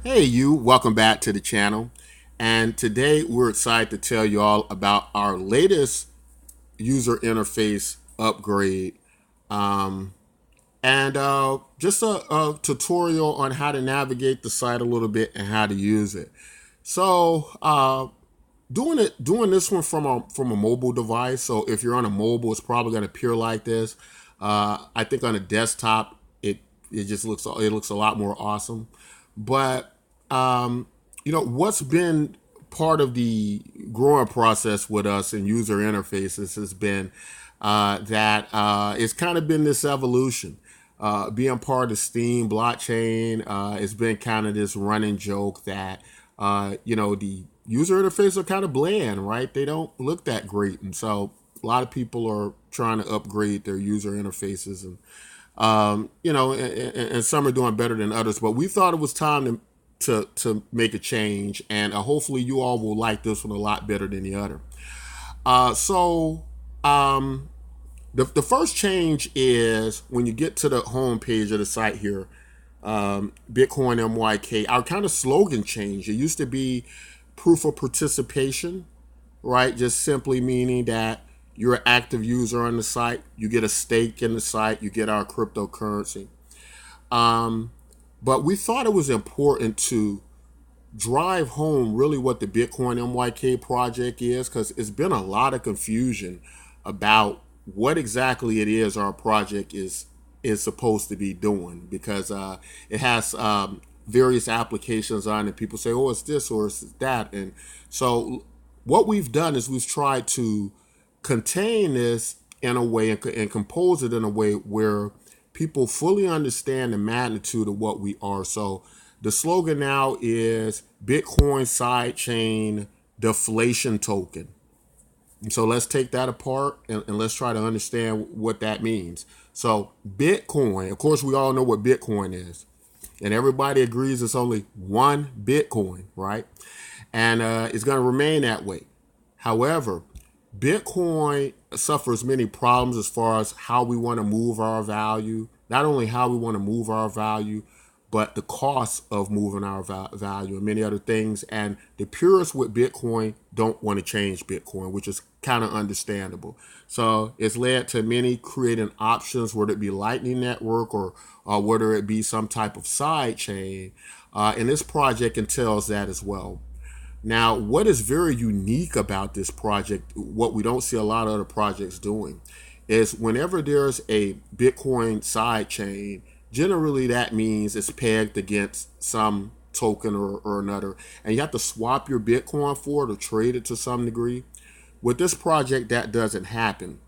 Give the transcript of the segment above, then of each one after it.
Hey you, welcome back to the channel. And today we're excited to tell you all about our latest user interface upgrade and just a tutorial on how to navigate the site a little bit and how to use it. So doing this one from a mobile device. So if you're on a mobile, it's probably going to appear like this. I think on a desktop, it just looks a lot more awesome. But what's been part of the growing process with us in user interfaces has been that it's kind of been this evolution. Being part of Steam blockchain, it's been kind of this running joke that the user interface are kind of bland, right? They don't look that great, and so a lot of people are trying to upgrade their user interfaces, and and some are doing better than others. But we thought it was time to make a change, and hopefully you all will like this one a lot better than the other. So the first change is when you get to the home page of the site here, Bitcoin MYK, our kind of slogan change. It used to be proof of participation, right? Just simply meaning that you're an active user on the site, you get a stake in the site, you get our cryptocurrency. But we thought it was important to drive home really what the Bitcoin MYK project is, because it's been a lot of confusion about what exactly it is our project is supposed to be doing, because it has various applications on it. People say, oh, it's this or it's that. And so what we've done is we've tried to contain this in a way and compose it in a way where people fully understand the magnitude of what we are. So the slogan now is Bitcoin sidechain deflation token. And so let's take that apart and let's try to understand what that means. So Bitcoin, of course, we all know what Bitcoin is. And everybody agrees it's only one Bitcoin, right? And it's going to remain that way. However, Bitcoin suffers many problems as far as how we want to move our value. Not only how we want to move our value, but the cost of moving our value and many other things. And the purists with Bitcoin don't want to change Bitcoin, which is kind of understandable. So it's led to many creating options, whether it be Lightning Network or whether it be some type of side chain. And this project entails that as well. Now, what is very unique about this project, what we don't see a lot of other projects doing, is whenever there's a Bitcoin side chain, generally that means it's pegged against some token or another, and you have to swap your Bitcoin for it or trade it to some degree. With this project, that doesn't happen.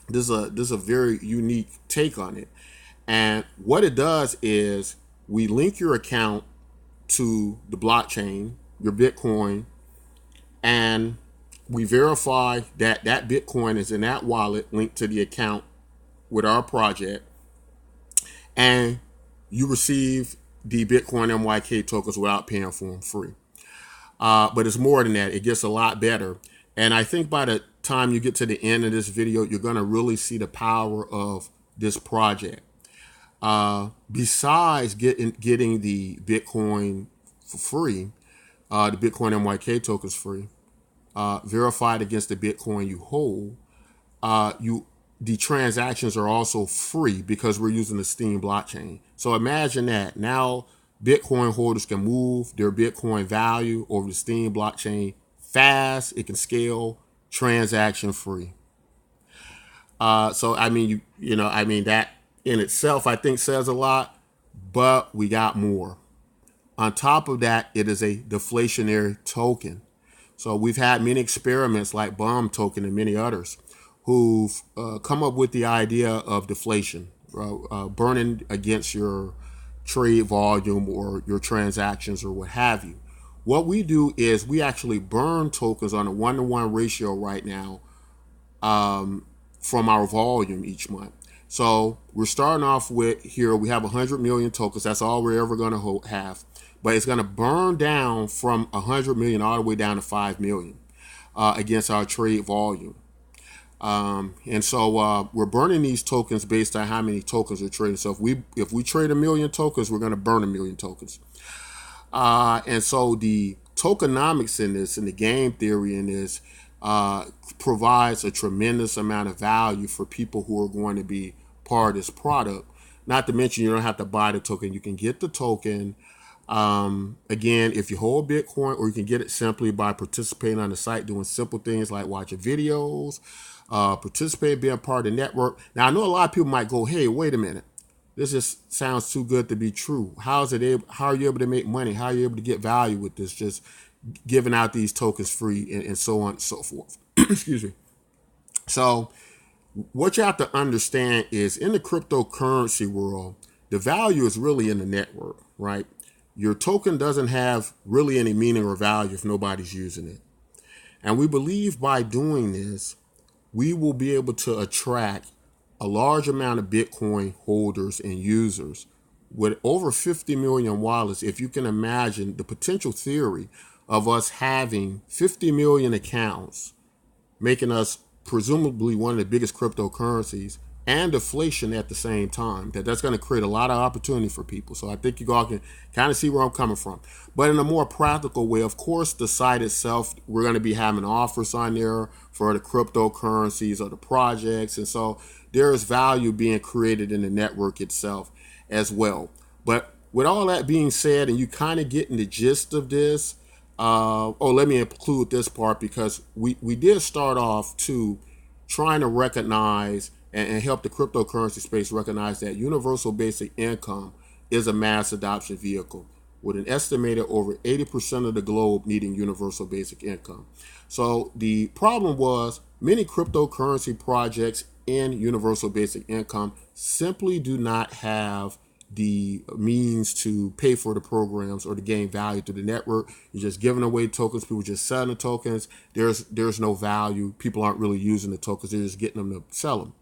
This is a very unique take on it. And what it does is we link your account to the blockchain, your Bitcoin, and we verify that that Bitcoin is in that wallet linked to the account with our project, and you receive the Bitcoin MYK tokens without paying for them free. But it's more than that. It gets a lot better. And I think by the time you get to the end of this video, you're going to really see the power of this project. Besides getting the Bitcoin for free, the Bitcoin MYK tokens free, verified against the Bitcoin you hold, the transactions are also free because we're using the Steem blockchain. So imagine that. Now Bitcoin holders can move their Bitcoin value over the Steem blockchain fast. It can scale, transaction free. So I mean, that in itself, I think says a lot, but we got more. On top of that, it is a deflationary token. So we've had many experiments like Bomb Token and many others who've come up with the idea of deflation, burning against your trade volume or your transactions or what have you. What we do is we actually burn tokens on a 1-to-1 ratio right now from our volume each month. So we're starting off with here, we have 100 million tokens. That's all we're ever going to have. But it's going to burn down from 100 million all the way down to 5 million against our trade volume. And so we're burning these tokens based on how many tokens we're trading. So if we trade 1 million tokens, we're going to burn 1 million tokens. And so the tokenomics in this and the game theory in this provides a tremendous amount of value for people who are going to be part of this product. Not to mention, you don't have to buy the token. You can get the token. Again, if you hold Bitcoin, or you can get it simply by participating on the site, doing simple things like watching videos, participate, being part of the network. Now, I know a lot of people might go, hey, wait a minute. This just sounds too good to be true. How are you able to make money? How are you able to get value with this? Just giving out these tokens free and so on and so forth. Excuse me. So what you have to understand is, in the cryptocurrency world, the value is really in the network, right? Your token doesn't have really any meaning or value if nobody's using it. And we believe by doing this, we will be able to attract a large amount of Bitcoin holders and users. With over 50 million wallets, if you can imagine the potential theory of us having 50 million accounts, making us presumably one of the biggest cryptocurrencies, and deflation at the same time, that's going to create a lot of opportunity for people. So I think you all can kind of see where I'm coming from. But in a more practical way, of course, the site itself, we're going to be having offers on there for the cryptocurrencies or the projects. And so there is value being created in the network itself as well. But with all that being said, and you kind of getting the gist of this, let me include this part, because we did start off to trying to recognize and help the cryptocurrency space recognize that universal basic income is a mass adoption vehicle, with an estimated over 80% of the globe needing universal basic income. So the problem was, many cryptocurrency projects in universal basic income simply do not have the means to pay for the programs or to gain value through the network. You're just giving away tokens. People just selling the tokens. There's no value. People aren't really using the tokens. They're just getting them to sell them.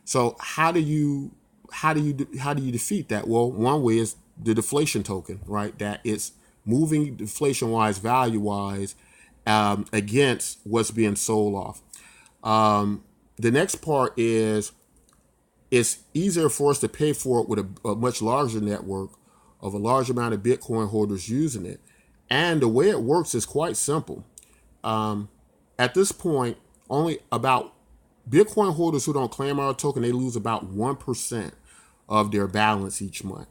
So how do you defeat that? Well, one way is the deflation token, right? That it's moving deflation wise, value wise, against what's being sold off. The next part is, it's easier for us to pay for it with a much larger network of a large amount of Bitcoin holders using it. And the way it works is quite simple. At this point, only about Bitcoin holders who don't claim our token, they lose about 1% of their balance each month.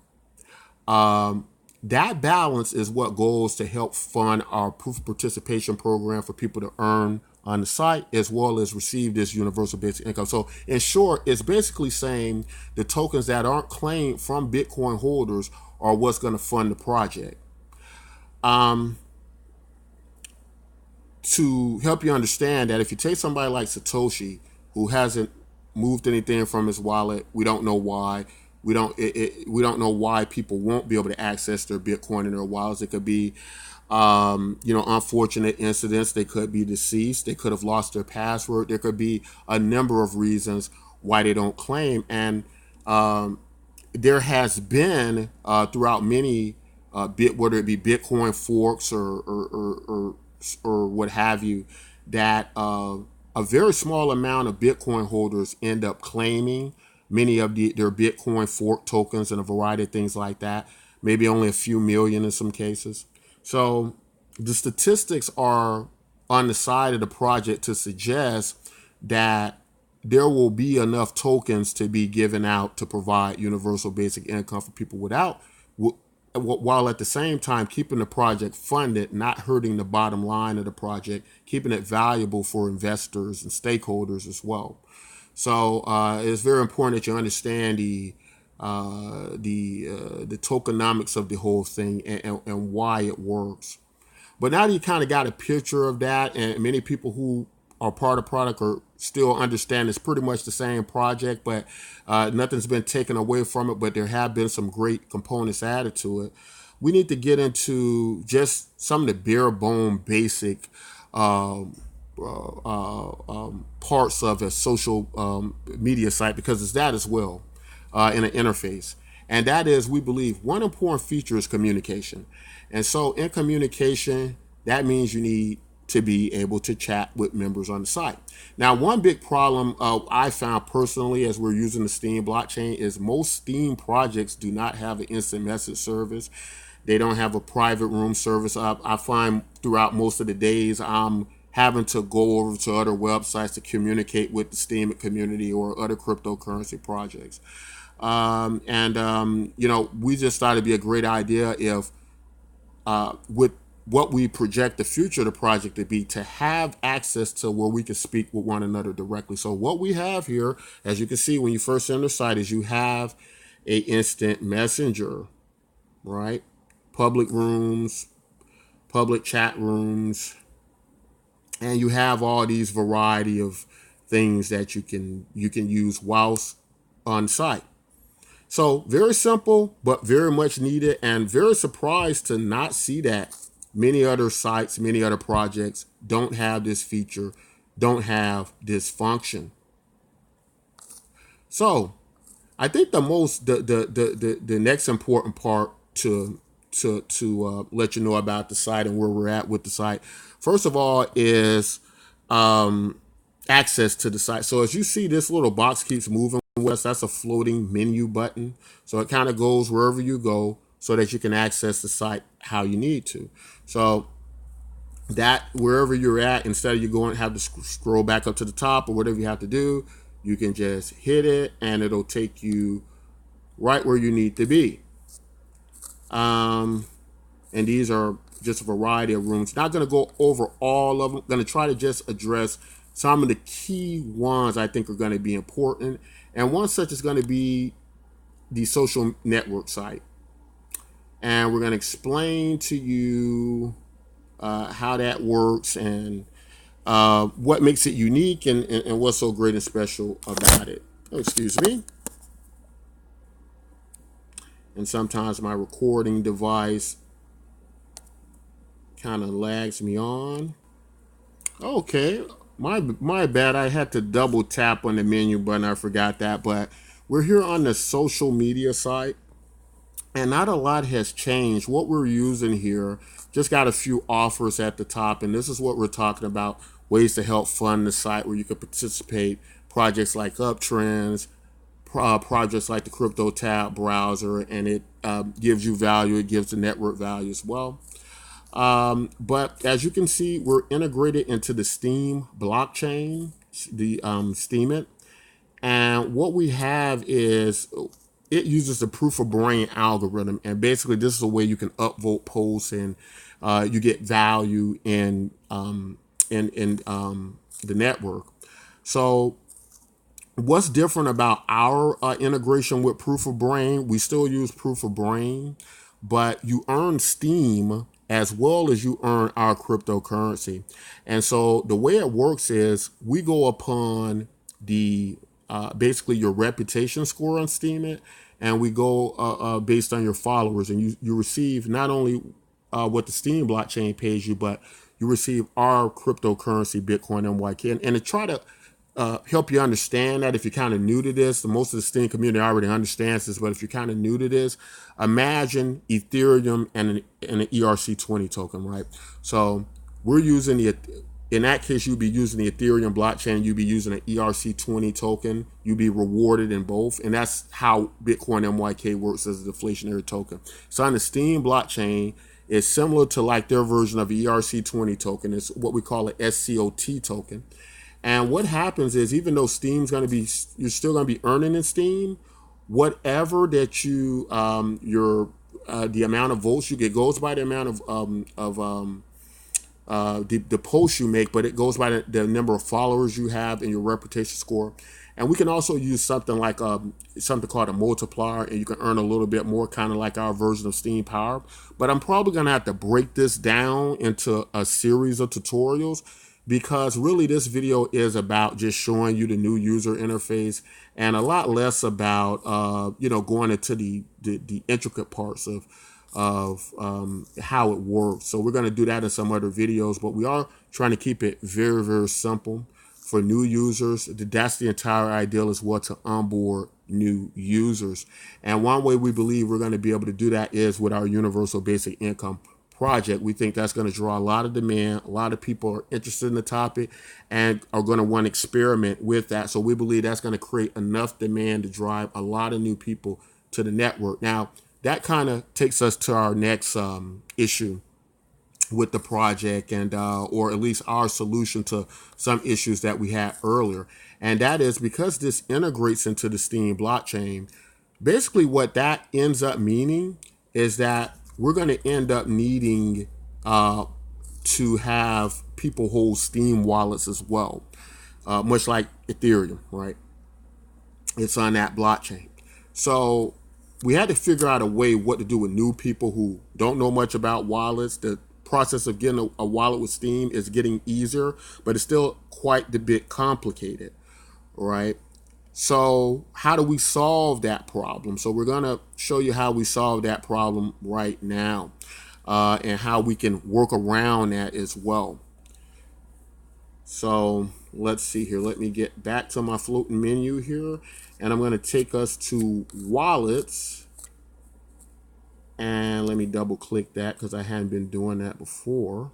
That balance is what goes to help fund our proof of participation program for people to earn on the site, as well as receive this universal basic income. So in short, it's basically saying the tokens that aren't claimed from Bitcoin holders are what's going to fund the project. To help you understand that, if you take somebody like Satoshi, who hasn't moved anything from his wallet, we don't know why. We don't know why people won't be able to access their Bitcoin in their wallets. It could be unfortunate incidents. They could be deceased. They could have lost their password. There could be a number of reasons why they don't claim. And there has been throughout many whether it be Bitcoin forks or what have you, that a very small amount of Bitcoin holders end up claiming many of their Bitcoin fork tokens and a variety of things like that. Maybe only a few million in some cases. So the statistics are on the side of the project to suggest that there will be enough tokens to be given out to provide universal basic income for people while at the same time keeping the project funded, not hurting the bottom line of the project, keeping it valuable for investors and stakeholders as well. So it's very important that you understand the tokenomics of the whole thing and why it works. But now that you kind of got a picture of that, and many people who are part of the product are still understand it's pretty much the same project, but nothing's been taken away from it, but there have been some great components added to it. We need to get into just some of the bare bone basic parts of a social media site, because it's that as well in an interface. And that is, we believe, one important feature is communication. And so in communication, that means you need to be able to chat with members on the site. Now, one big problem I found personally as we're using the Steem blockchain is most Steem projects do not have an instant message service. They don't have a private room service. I find throughout most of the days I'm having to go over to other websites to communicate with the Steem community or other cryptocurrency projects. We just thought it'd be a great idea if, with what we project the future of the project to be, to have access to where we can speak with one another directly. So what we have here, as you can see when you first enter the site, is you have a instant messenger, right? Public rooms, public chat rooms, and you have all these variety of things that you can use whilst on site. So very simple, but very much needed, and very surprised to not see that many other sites, many other projects don't have this feature, don't have this function. So I think the next important part to let you know about the site and where we're at with the site, first of all, is access to the site. So as you see, this little box keeps moving with us. That's a floating menu button. So it kind of goes wherever you go so that you can access the site how you need to. So that wherever you're at, instead of you going have to scroll back up to the top or whatever you have to do, you can just hit it and it'll take you right where you need to be. And these are just a variety of rooms. Not going to go over all of them. Going to try to just address some of the key ones I think are going to be important. And one such is going to be the social network site. And we're going to explain to you how that works and what makes it unique and what's so great and special about it. Oh, excuse me. And sometimes my recording device kind of lags me on. Okay, my bad. I had to double tap on the menu button. I forgot that. But we're here on the social media site, and not a lot has changed. What we're using here just got a few offers at the top, and this is what we're talking about: ways to help fund the site where you can participate. Projects like Uptrends, projects like the Crypto Tab browser, and it gives you value. It gives the network value as well. But as you can see, we're integrated into the Steem blockchain, the Steemit. And what we have is it uses the proof of brain algorithm. And basically, this is a way you can upvote posts and you get value in the network. So what's different about our integration with proof of brain? We still use proof of brain, but you earn Steem as well as you earn our cryptocurrency. And so the way it works is we go upon the basically your reputation score on Steemit, and we go based on your followers, and you receive not only what the Steem blockchain pays you, but you receive our cryptocurrency, Bitcoin MYK. And to try to help you understand that, if you're kind of new to this, most of the Steem community already understands this, but if you're kind of new to this, imagine Ethereum and an ERC20 token, right? So we're using in that case, you'd be using the Ethereum blockchain, you'd be using an ERC20 token, you'd be rewarded in both. And that's how Bitcoin MYK works as a deflationary token. So on the Steem blockchain, it's similar to like their version of ERC20 token. It's what we call an SCOT token. And what happens is, even though Steem's going to be, you're still going to be earning in Steem, whatever that you, the amount of votes you get goes by the amount of the posts you make, but it goes by the number of followers you have and your reputation score. And we can also use something like something called a multiplier, and you can earn a little bit more, kind of like our version of Steem Power. But I'm probably going to have to break this down into a series of tutorials, because really this video is about just showing you the new user interface and a lot less about going into the intricate parts of how it works. So we're going to do that in some other videos, but we are trying to keep it very, very simple for new users. That's the entire ideal, is what to onboard new users. And one way we believe we're going to be able to do that is with our universal basic income project. We think that's going to draw a lot of demand. A lot of people are interested in the topic and are going to want to experiment with that. So we believe that's going to create enough demand to drive a lot of new people to the network. Now, that kind of takes us to our next issue with the project, and or at least our solution to some issues that we had earlier. And that is because this integrates into the Steem blockchain. Basically, what that ends up meaning is that we're going to end up needing to have people hold Steem wallets as well, much like Ethereum, right? It's on that blockchain. So we had to figure out a way what to do with new people who don't know much about wallets. The process of getting a wallet with Steem is getting easier, but it's still quite a bit complicated, right? So how do we solve that problem? So we're going to show you how we solve that problem right now, and how we can work around that as well. So let's see here. Let me get back to my floating menu here, and I'm going to take us to wallets. And let me double click that because I hadn't been doing that before.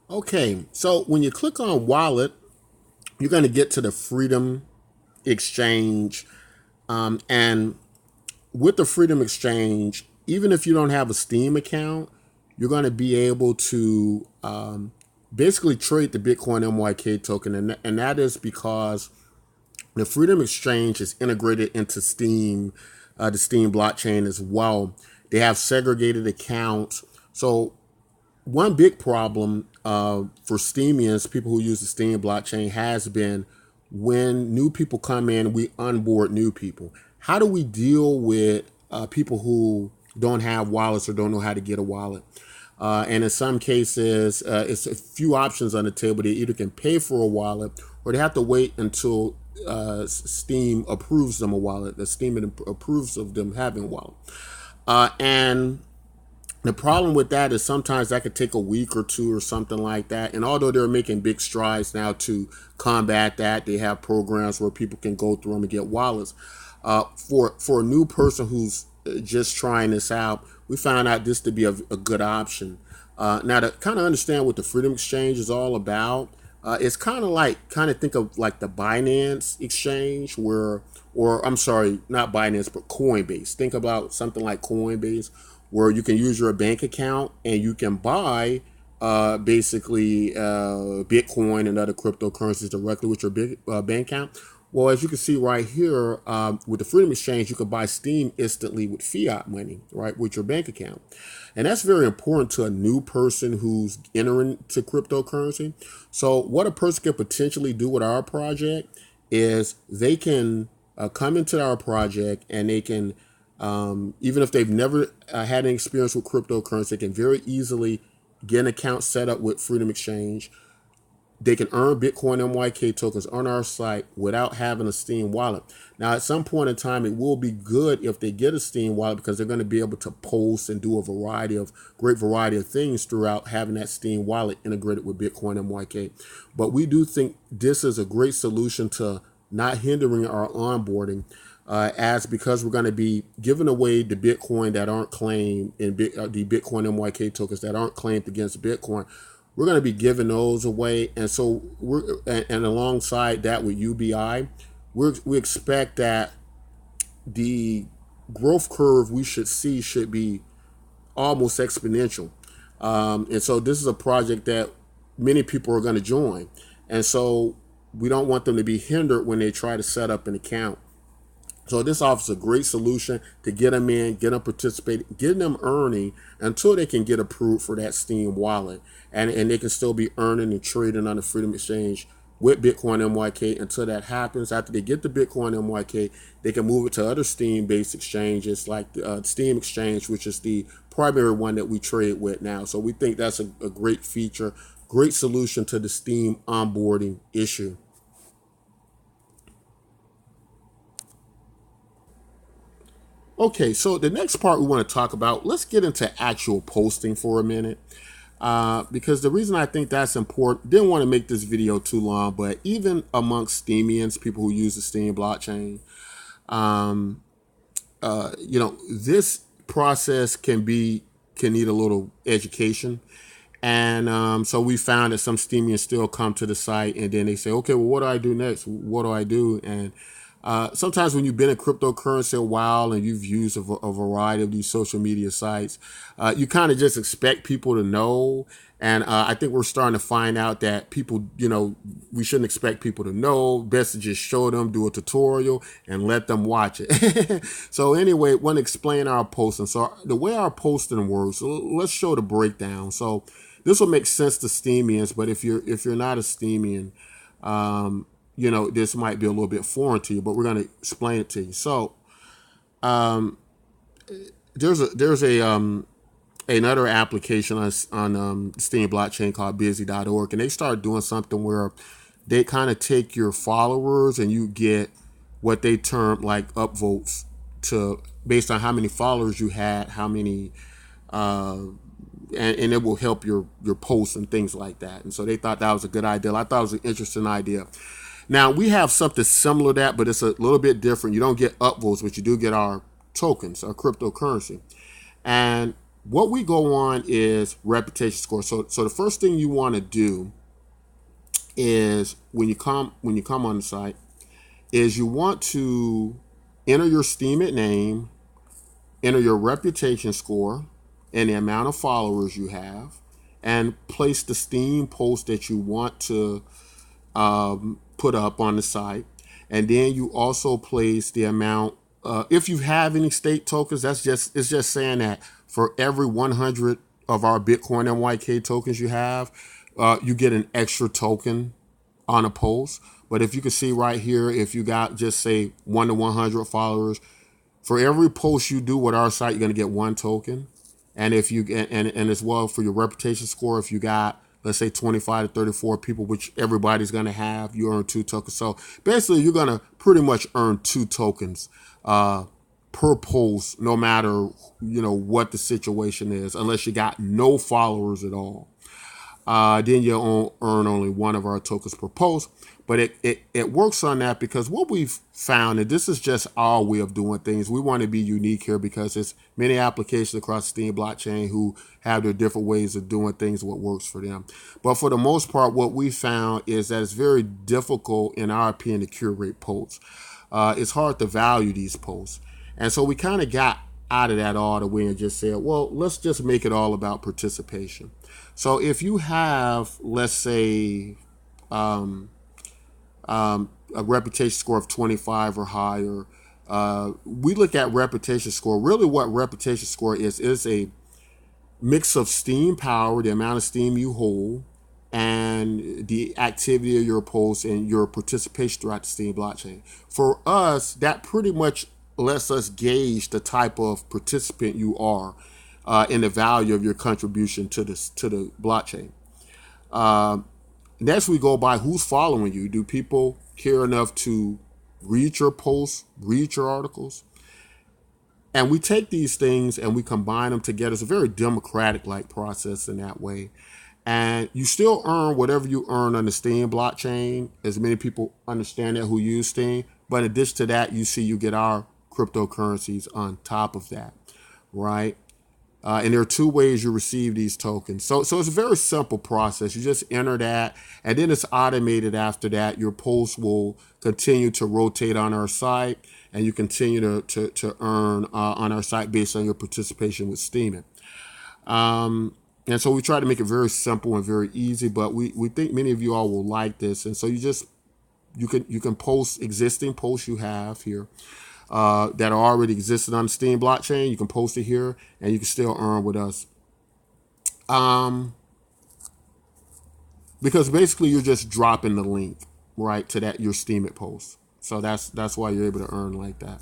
Okay, so when you click on wallet, you're going to get to the Freedom Exchange. And with the Freedom Exchange, even if you don't have a Steem account, you're going to be able to basically trade the Bitcoin MYK token. And that is because the Freedom Exchange is integrated into Steem, the Steem blockchain as well. They have segregated accounts. So one big problem for Steemians, people who use the Steem blockchain, has been when new people come in, we onboard new people. How do we deal with people who don't have wallets or don't know how to get a wallet? And in some cases, it's a few options on the table. They either can pay for a wallet or they have to wait until Steem approves them a wallet, the Steem approves of them having a wallet. And the problem with that is sometimes that could take a week or two or something like that. And although they're making big strides now to combat that, they have programs where people can go through them and get wallets. For a new person who's just trying this out, we found out this to be a good option. Now, to kind of understand what the Freedom Exchange is all about, it's kind of think of like the Binance exchange or I'm sorry, not Binance, but Coinbase. Think about something like Coinbase, where you can use your bank account and you can buy basically Bitcoin and other cryptocurrencies directly with your bank account. Well, as you can see right here, with the Freedom Exchange, you can buy Steem instantly with fiat money, right, with your bank account. And that's very important to a new person who's entering to cryptocurrency. So what a person can potentially do with our project is they can come into our project and they can, even if they've never had any experience with cryptocurrency, they can very easily get an account set up with Freedom Exchange. They can earn Bitcoin MYK tokens on our site without having a Steem wallet. Now, at some point in time, it will be good if they get a Steem wallet because they're going to be able to post and do a great variety of things throughout having that Steem wallet integrated with Bitcoin MYK. But we do think this is a great solution to not hindering our onboarding, as because we're going to be giving away the Bitcoin that aren't claimed in the Bitcoin MYK tokens that aren't claimed against Bitcoin. We're going to be giving those away, and so and alongside that with UBI, we expect that the growth curve we should see should be almost exponential. And so this is a project that many people are going to join, and so we don't want them to be hindered when they try to set up an account. So this offers a great solution to get them in, get them participating, getting them earning until they can get approved for that Steem wallet. And they can still be earning and trading on the Freedom Exchange with Bitcoin MYK until that happens. After they get the Bitcoin MYK, they can move it to other Steem-based exchanges like the Steem Exchange, which is the primary one that we trade with now. So we think that's a great feature, great solution to the Steem onboarding issue. Okay, so the next part we want to talk about, let's get into actual posting for a minute. Because the reason I think that's important, didn't want to make this video too long, but even amongst Steemians, people who use the Steem blockchain, this process can need a little education. And so we found that some Steemians still come to the site and then they say, okay, well, what do I do next? What do I do? And sometimes when you've been in cryptocurrency a while and you've used a variety of these social media sites, you kind of just expect people to know. And I think we're starting to find out that people, we shouldn't expect people to know. Best to just show them, do a tutorial, and let them watch it. So anyway, want to explain our posting. So the way our posting works, so let's show the breakdown. So this will make sense to Steemians, but if you're not a Steemian, this might be a little bit foreign to you, but we're going to explain it to you. So there's a another application on Steam blockchain called busy.org, and they started doing something where they kind of take your followers and you get what they term like upvotes to based on how many followers you had, how many and it will help your posts and things like that. And so they thought that was a good idea. I thought it was an interesting idea. Now we have something similar to that, but it's a little bit different. You don't get upvotes, but you do get our tokens, our cryptocurrency. And what we go on is reputation score. So the first thing you want to do is when you come on the site is you want to enter your Steemit name, enter your reputation score, and the amount of followers you have, and place the Steem post that you want to put up on the site. And then you also place the amount, if you have any state tokens, it's just saying that for every 100 of our Bitcoin MYK tokens you have, you get an extra token on a post. But if you can see right here, if you got just say 1 to 100 followers, for every post you do with our site, you're going to get 1 token. And if you and as well for your reputation score, if you got, let's say 25 to 34 people, which everybody's going to have, you earn 2 tokens. So basically you're going to pretty much earn 2 tokens per post, no matter, what the situation is, unless you got no followers at all. Then you'll earn only 1 of our tokens per post. But it works on that because what we've found, and this is just our way of doing things, we want to be unique here because there's many applications across the Steem blockchain who have their different ways of doing things, what works for them. But for the most part, what we found is that it's very difficult, in our opinion, to curate posts. It's hard to value these posts. And so we kind of got out of that all the way and just said, well, let's just make it all about participation. So if you have, let's say, a reputation score of 25 or higher, we look at reputation score. Really what reputation score is a mix of Steem power, the amount of Steem you hold, and the activity of your posts and your participation throughout the Steem blockchain. For us, that pretty much lets us gauge the type of participant you are and the value of your contribution to the blockchain. Next, we go by who's following you. Do people care enough to read your posts, read your articles? And we take these things and we combine them together. It's a very democratic-like process in that way. And you still earn whatever you earn on the Steem blockchain, as many people understand that who use Steem. But in addition to that, you get our cryptocurrencies on top of that, right? And there are 2 ways you receive these tokens. So it's a very simple process. You just enter that, and then it's automated after that. Your posts will continue to rotate on our site, and you continue to earn on our site based on your participation with Steemit. And so we try to make it very simple and very easy, but we think many of you all will like this. And so you can post existing posts you have here. That are already existing on the Steem blockchain. You can post it here and you can still earn with us. Because basically you're just dropping the link, right, to your Steemit post. So that's why you're able to earn like that.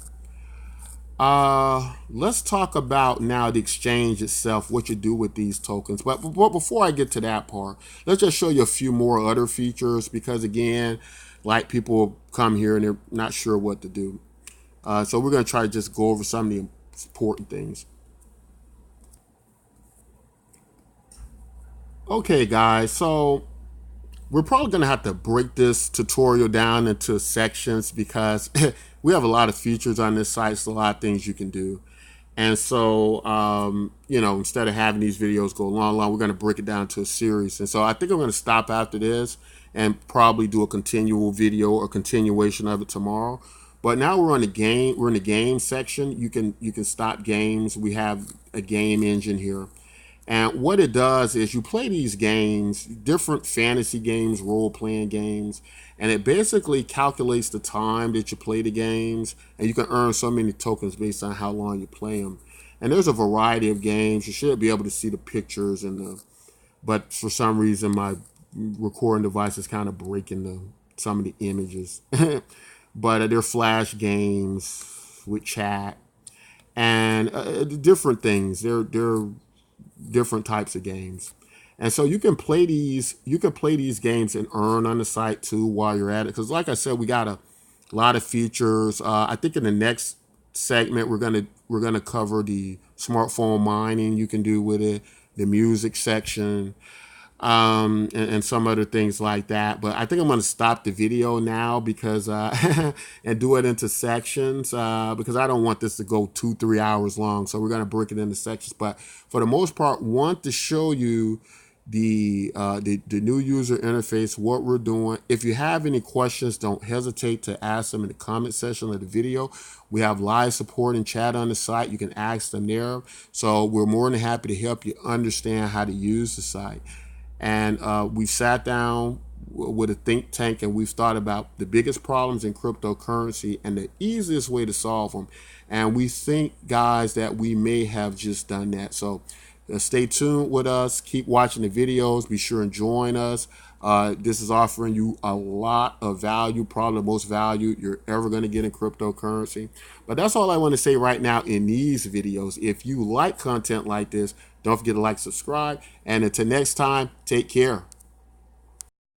Let's talk about now the exchange itself, what you do with these tokens. But before I get to that part, let's just show you a few more other features because, again, like people come here and they're not sure what to do. So we're going to try to just go over some of the important things. Okay, guys, so we're probably going to have to break this tutorial down into sections because we have a lot of features on this site, so a lot of things you can do. And so, instead of having these videos go long, we're going to break it down to a series. And so I think I'm going to stop after this and probably do a continual video or continuation of it tomorrow. But now we're on the game. We're in the game section. You can stop games. We have a game engine here. And what it does is you play these games, different fantasy games, role-playing games, and it basically calculates the time that you play the games, and you can earn so many tokens based on how long you play them. And there's a variety of games. You should be able to see the pictures but for some reason my recording device is kind of breaking some of the images. But they're flash games with chat and different things. They're different types of games. And so you can play these games and earn on the site too while you're at it. Because like I said, we got a lot of features. I think in the next segment we're gonna cover the smartphone mining you can do with it, the music section, and some other things like that. But I think I'm going to stop the video now because and do it into sections because I don't want this to go 2-3 hours long. So we're going to break it into sections. But for the most part, want to show you the new user interface, what we're doing. If you have any questions, don't hesitate to ask them in the comment section of the video. We have live support and chat on the site. You can ask them there. So we're more than happy to help you understand how to use the site. And we sat down with a think tank and we've thought about the biggest problems in cryptocurrency and the easiest way to solve them. And we think, guys, that we may have just done that. So stay tuned with us. Keep watching the videos. Be sure and join us. This is offering you a lot of value, probably the most value you're ever going to get in cryptocurrency. But that's all I want to say right now in these videos. If you like content like this, don't forget to like, subscribe. And until next time, take care.